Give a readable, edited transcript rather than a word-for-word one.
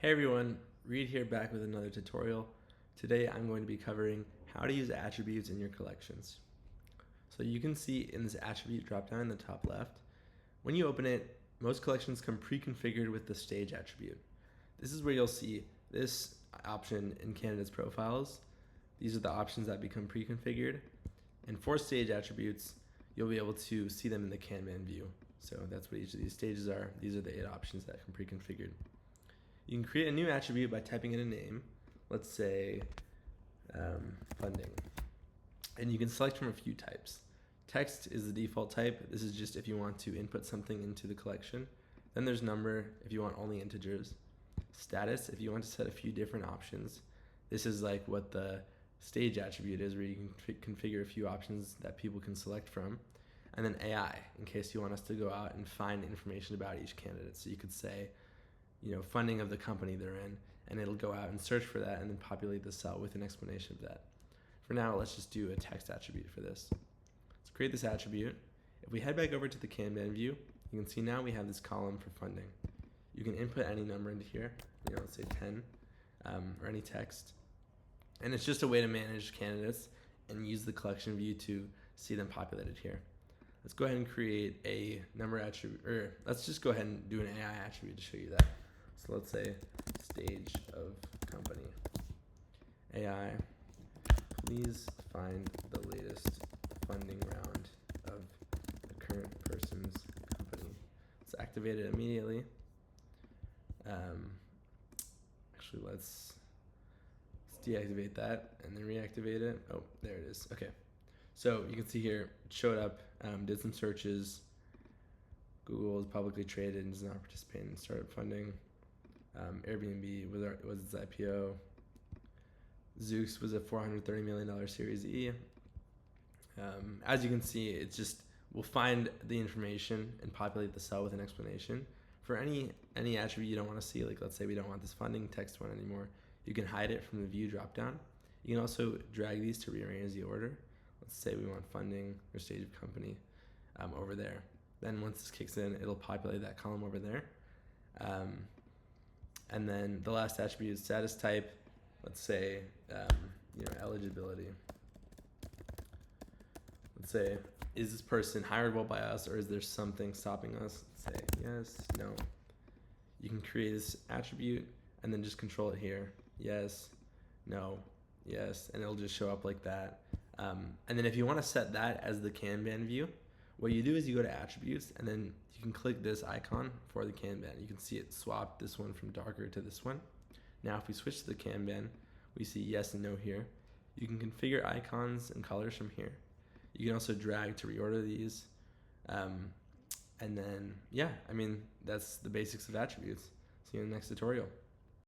Hey everyone, Reed here back with another tutorial. Today I'm going to be covering how to use attributes in your collections. So you can see in this attribute dropdown in the top left, when you open it, most collections come pre-configured with the stage attribute. This is where you'll see this option in candidates profiles. These are the options that become pre-configured. And for stage attributes, you'll be able to see them in the Kanban view. So that's what each of these stages are. These are the 8 options that come pre-configured. You can create a new attribute by typing in a name. Let's say funding. And you can select from a few types. Text is the default type. This is just if you want to input something into the collection. Then there's number if you want only integers. Status if you want to set a few different options. This is like what the stage attribute is, where you can configure a few options that people can select from. And then AI, in case you want us to go out and find information about each candidate. So you could say, funding of the company they're in, and it'll go out and search for that and then populate the cell with an explanation of that. For now, let's just do a text attribute for this. Let's create this attribute. If we head back over to the Kanban view, you can see now we have this column for funding. You can input any number into here, let's say 10, or any text. And it's just a way to manage candidates and use the collection view to see them populated here. Let's go ahead and create a number attribute, or let's just go ahead and do an AI attribute to show you that. So let's say stage of company. AI, please find the latest funding round of the current person's company. Let's activate it immediately. Actually, let's deactivate that and then reactivate it. Oh, there it is. Okay. So you can see here, it showed up, did some searches. Google is publicly traded and does not participate in startup funding. Airbnb was its IPO. Zoox was a $430 million Series E. As you can see, it just will find the information and populate the cell with an explanation. For any attribute you don't want to see, like let's say we don't want this funding text one anymore, you can hide it from the view dropdown. You can also drag these to rearrange the order. Let's say we want funding or stage of company over there. Then once this kicks in, it'll populate that column over there. And then the last attribute is status type. Let's say, eligibility. Let's say, is this person hireable by us, or is there something stopping us? Let's say yes, no. You can create this attribute and then just control it here. Yes, no, yes, and it'll just show up like that. And then if you want to set that as the Kanban view, what you do is you go to attributes and then you can click this icon for the Kanban. You can see it swapped this one from darker to this one. Now if we switch to the Kanban, we see yes and no here. You can configure icons and colors from here. You can also drag to reorder these. And then, that's the basics of attributes. See you in the next tutorial.